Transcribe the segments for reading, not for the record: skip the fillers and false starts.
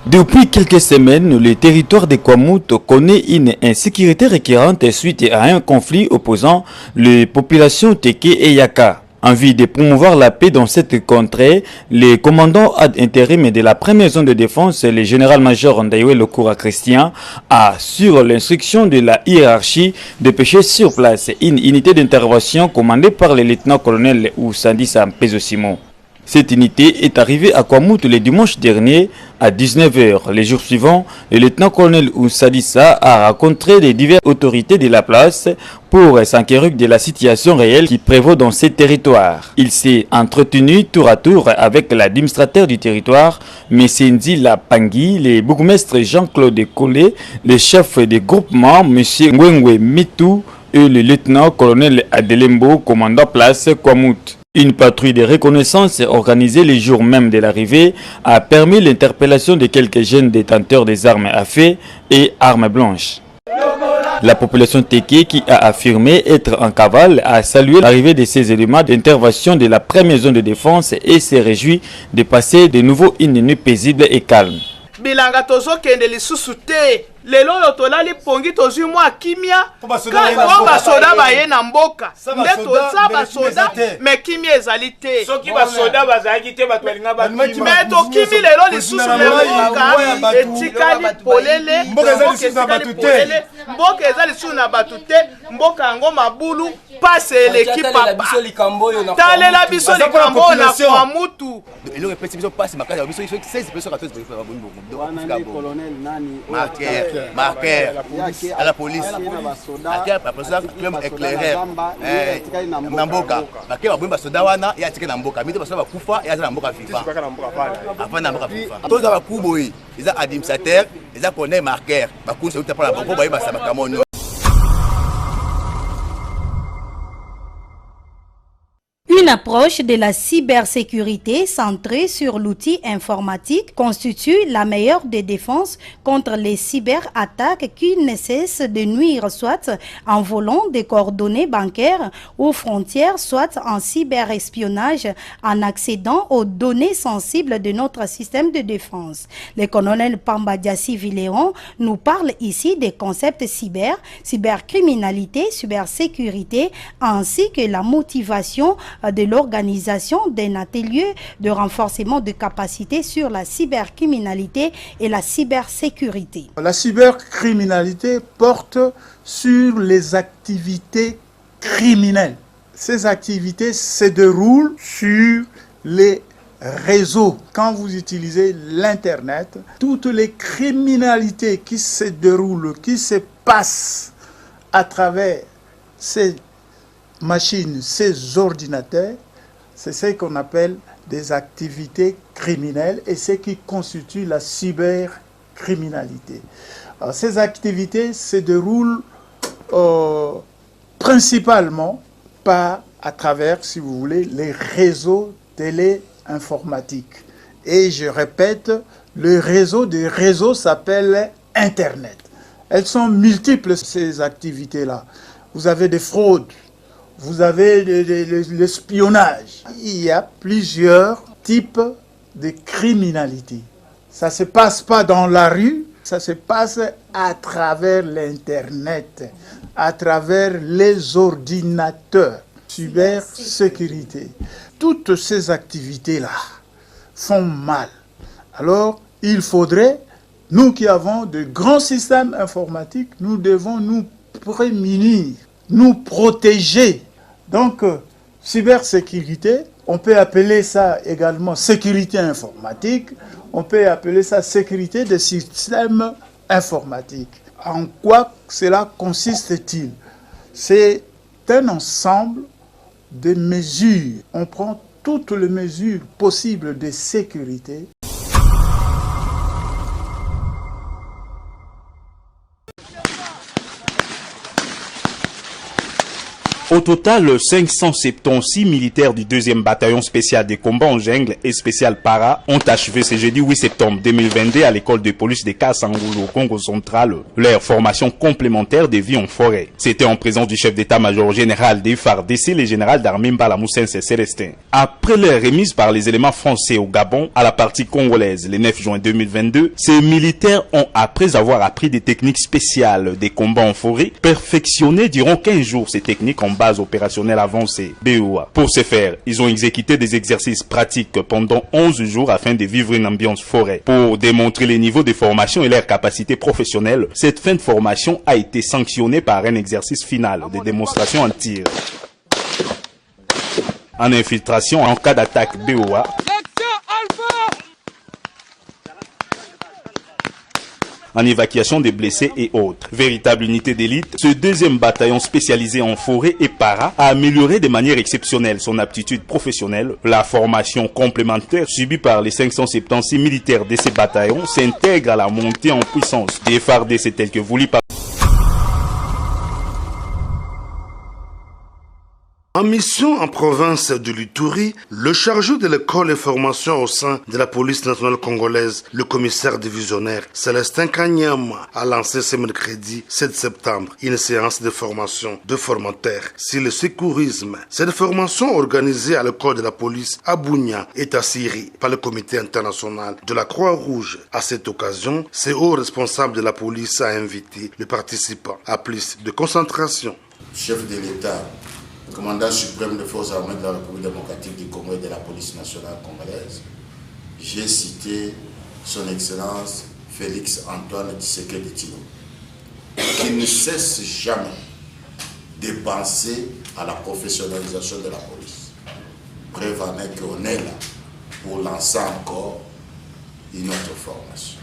Depuis quelques semaines, le territoire de Kwamouth connaît une insécurité récurrente suite à un conflit opposant les populations Teke et Yaka. En vue de promouvoir la paix dans cette contrée, le commandant ad intérim de la première zone de défense, le général-major Ndaïwe Lokura Christian, a, sur l'instruction de la hiérarchie, dépêché sur place une unité d'intervention commandée par le lieutenant-colonel Oussandissa Mpezo-Simon. Cette unité est arrivée à Kwamouth le dimanche dernier à 19h. Les jours suivants, le lieutenant-colonel Oussandissa a rencontré les diverses autorités de la place pour s'enquérir de la situation réelle qui prévaut dans ces territoires. Il s'est entretenu tour à tour avec l'administrateur du territoire, M. Nzila Pangui, le bourgmestre Jean-Claude Collet, le chef des groupements, M. Ngwengwe Mitou et le lieutenant-colonel Adelembo, commandant place Kwamouth. Une patrouille de reconnaissance organisée le jour même de l'arrivée a permis l'interpellation de quelques jeunes détenteurs des armes à feu et armes blanches. La population Teke, qui a affirmé être en cavale, a salué l'arrivée de ces éléments d'intervention de la première zone de défense et s'est réjoui de passer de nouveau une nuit paisible et calme. Bilanga tozo kende lisusu te lelo yo tolali pongi tozwi mwa kimia ka basoda baye na mboka nde toza basoda me kimia ezali te soki basoda bazalaki te bato balinga bakimia me tokimi lelo lisusu mboka etikali polele mboka ezali lisusu na batu te mboka yango mabulu pase eleki papa talela biso likambo na Kwamouth eloko epesi biso pasi makasi biso 16 personnes 14 marqueur à la police après ça éclaireur namboka baké babomba soda wana ya tike namboka mite basoda bakufa ya za namboka fifa avant namboka fifa tous za bakubo ils a administrateur ils a connaît marqueur bakunse uta pour la bomba ba yeba sabakamono. Une approche de la cybersécurité centrée sur l'outil informatique constitue la meilleure des défenses contre les cyberattaques qui ne cessent de nuire soit en volant des coordonnées bancaires ou frontières, soit en cyberespionnage en accédant aux données sensibles de notre système de défense. Le colonel Pambadiassi Viléon nous parle ici des concepts cybercriminalité, cybersécurité ainsi que la motivation de l'organisation d'un atelier de renforcement de capacités sur la cybercriminalité et la cybersécurité. La cybercriminalité porte sur les activités criminelles. Ces activités se déroulent sur les réseaux. Quand vous utilisez l'Internet, toutes les criminalités qui se déroulent, qui se passent à travers ces machines, ces ordinateurs, c'est ce qu'on appelle des activités criminelles et ce qui constitue la cybercriminalité. Alors, ces activités se déroulent principalement à travers, si vous voulez, les réseaux téléinformatiques. Et je répète, le réseau des réseaux s'appelle Internet. Elles sont multiples, ces activités-là. Vous avez des fraudes, vous avez l'espionnage. Il y a plusieurs types de criminalité. Ça ne se passe pas dans la rue, ça se passe à travers l'Internet, à travers les ordinateurs. Cybersécurité. Toutes ces activités-là font mal. Alors, il faudrait, nous qui avons de grands systèmes informatiques, nous devons nous prémunir, nous protéger. Donc, cybersécurité, on peut appeler ça également sécurité informatique, on peut appeler ça sécurité des systèmes informatiques. En quoi cela consiste-t-il? C'est un ensemble de mesures. On prend toutes les mesures possibles de sécurité. Au total, 576 militaires du 2e bataillon spécial des combats en jungle et spécial para ont achevé ce jeudi 8 septembre 2022 à l'école de police de Kasangulu au Congo central leur formation complémentaire de vie en forêt. C'était en présence du chef d'état-major général des FARDC, le général d'armée Mbala Moussense Célestin. Après leur remise par les éléments français au Gabon à la partie congolaise le 9 juin 2022, ces militaires ont, après avoir appris des techniques spéciales des combats en forêt, perfectionné durant 15 jours ces techniques en base opérationnelle avancée, BOA. Pour ce faire, ils ont exécuté des exercices pratiques pendant 11 jours afin de vivre une ambiance forêt. Pour démontrer les niveaux de formation et leurs capacités professionnelles, cette fin de formation a été sanctionnée par un exercice final de démonstration en tir. En infiltration en cas d'attaque BOA, en évacuation des blessés et autres. Véritable unité d'élite, ce 2e bataillon spécialisé en forêt et para a amélioré de manière exceptionnelle son aptitude professionnelle. La formation complémentaire subie par les 576 militaires de ces bataillons s'intègre à la montée en puissance des FARDC tels que voulu par En mission en province de l'Ituri, le chargé de l'école et formation au sein de la police nationale congolaise, le commissaire divisionnaire Célestin Kanyam, a lancé ce mercredi 7 septembre une séance de formation de formateurs sur le secourisme. Cette formation organisée à l'école de la police à Bunia est assurée par le comité international de la Croix-Rouge. À cette occasion, ce haut responsable de la police a invité les participants à plus de concentration. Chef de l'État, commandant suprême des forces armées de la République démocratique du Congo et de la police nationale congolaise, j'ai cité son Excellence Félix Antoine Tshisekedi Tshilombo, qui ne cesse jamais de penser à la professionnalisation de la police. Preuve en est qu'on est là pour lancer encore une autre formation.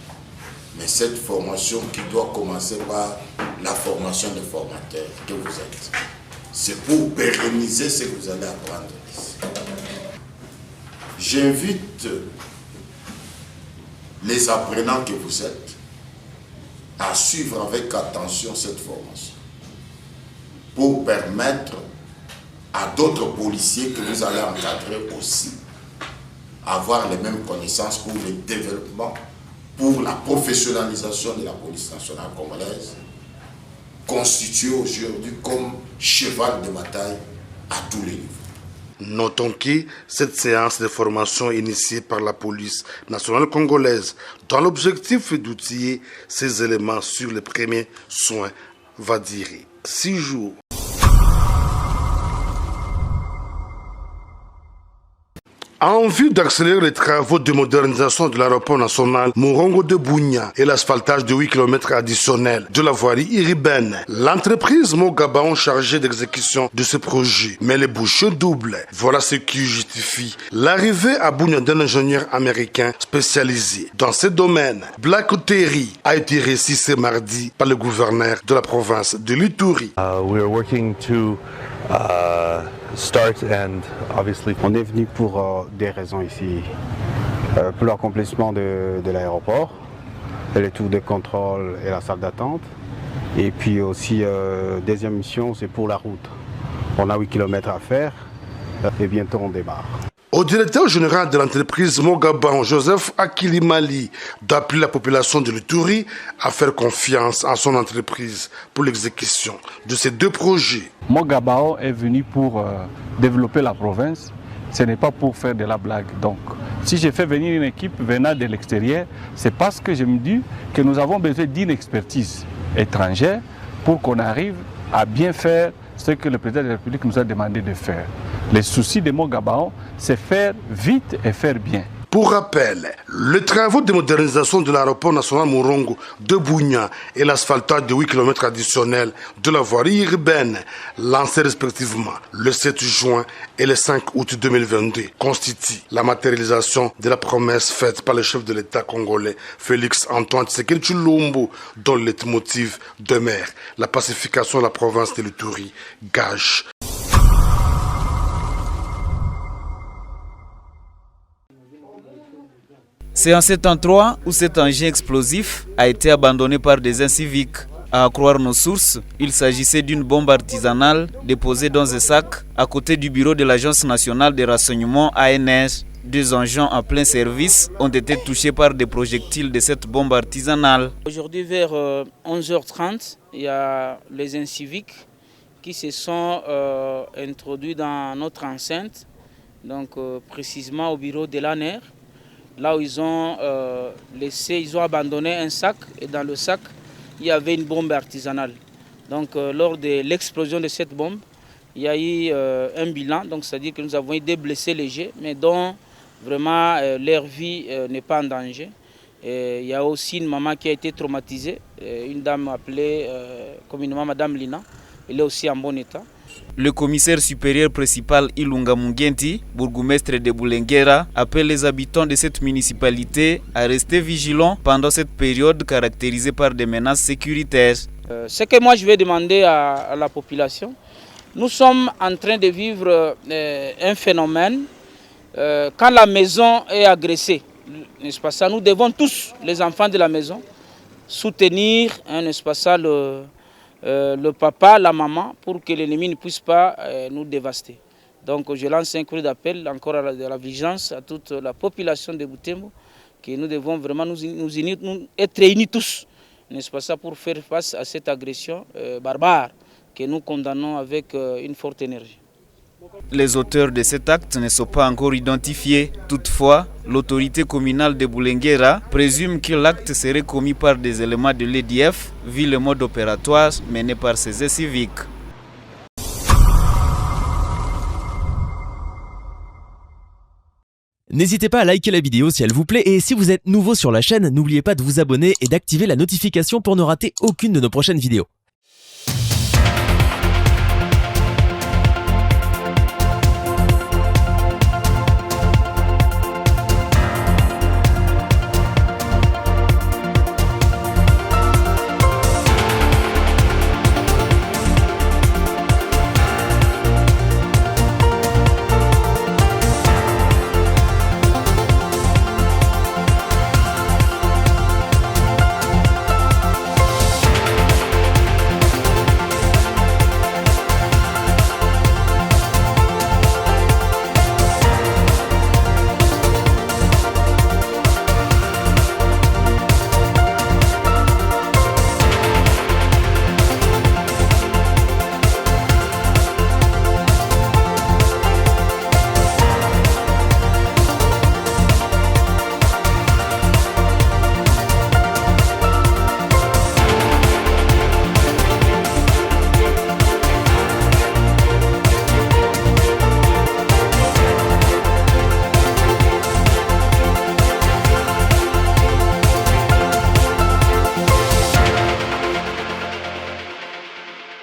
Mais cette formation qui doit commencer par la formation des formateurs que vous êtes. C'est pour pérenniser ce que vous allez apprendre ici. J'invite les apprenants que vous êtes à suivre avec attention cette formation pour permettre à d'autres policiers que vous allez encadrer aussi avoir les mêmes connaissances pour le développement, pour la professionnalisation de la police nationale congolaise, constitué aujourd'hui comme cheval de bataille à tous les niveaux. Notons que cette séance de formation initiée par la police nationale congolaise dans l'objectif d'outiller ces éléments sur les premiers soins va durer 6 jours. En vue d'accélérer les travaux de modernisation de l'aéroport national Morongo de Bunia et l'asphaltage de 8 km additionnels de la voirie urbaine, l'entreprise Mogabaon chargée d'exécution de ce projet met les bouchées doubles. Voilà ce qui justifie l'arrivée à Bunia d'un ingénieur américain spécialisé dans ce domaine. Black Terry a été reçu ce mardi par le gouverneur de la province de l'Ituri. On est venu pour des raisons ici, pour l'accomplissement de l'aéroport, le tour de contrôle et la salle d'attente. Et puis aussi, deuxième mission, c'est pour la route. On a 8 km à faire et bientôt on démarre. Au directeur général de l'entreprise Mogabaon, Joseph Akilimali, d'appeler la population de l'Ituri à faire confiance en son entreprise pour l'exécution de ces 2 projets. Mogabaon est venu pour développer la province, ce n'est pas pour faire de la blague. Donc, si je fais venir une équipe venant de l'extérieur, c'est parce que je me dis que nous avons besoin d'une expertise étrangère pour qu'on arrive à bien faire ce que le président de la République nous a demandé de faire. Les soucis de Mogabaon, c'est faire vite et faire bien. Pour rappel, les travaux de modernisation de l'aéroport national Morongo de Bunia et l'asphaltage de 8 km additionnels de la voirie urbaine, lancés respectivement le 7 juin et le 5 août 2022, constituent la matérialisation de la promesse faite par le chef de l'État congolais Félix Antoine Tshisekedi Tshilombo, dont le leitmotiv demeure la pacification de la province de l'Ituri, gage. C'est en cet endroit où cet engin explosif a été abandonné par des inciviques. À croire nos sources, il s'agissait d'une bombe artisanale déposée dans un sac à côté du bureau de l'Agence nationale de renseignement ANR. 2 engins en plein service ont été touchés par des projectiles de cette bombe artisanale. Aujourd'hui vers 11h30, il y a les inciviques qui se sont introduits dans notre enceinte, donc précisément au bureau de l'ANR, là où ils ont abandonné un sac, et dans le sac, il y avait une bombe artisanale. Donc lors de l'explosion de cette bombe, il y a eu un bilan, donc c'est-à-dire que nous avons eu des blessés légers, mais dont vraiment leur vie n'est pas en danger. Et il y a aussi une maman qui a été traumatisée, une dame appelée communément Madame Lina, elle est aussi en bon état. Le commissaire supérieur principal Ilunga Mungenti, bourgmestre de Boulenguera, appelle les habitants de cette municipalité à rester vigilants pendant cette période caractérisée par des menaces sécuritaires. Ce que moi je vais demander à la population, nous sommes en train de vivre un phénomène. Quand la maison est agressée, n'est-ce pas ça, nous devons tous, les enfants de la maison, soutenir, n'est-ce pas ça, le papa, la maman, pour que l'ennemi ne puisse pas nous dévaster. Donc je lance un cri d'appel encore à la vigilance à toute la population de Butembo, que nous devons vraiment nous être réunis tous, n'est-ce pas ça, pour faire face à cette agression barbare que nous condamnons avec une forte énergie. Les auteurs de cet acte ne sont pas encore identifiés. Toutefois, l'autorité communale de Boulenguera présume que l'acte serait commis par des éléments de l'EDF, vu le mode opératoire mené par ces civiques. N'hésitez pas à liker la vidéo si elle vous plaît et si vous êtes nouveau sur la chaîne, n'oubliez pas de vous abonner et d'activer la notification pour ne rater aucune de nos prochaines vidéos.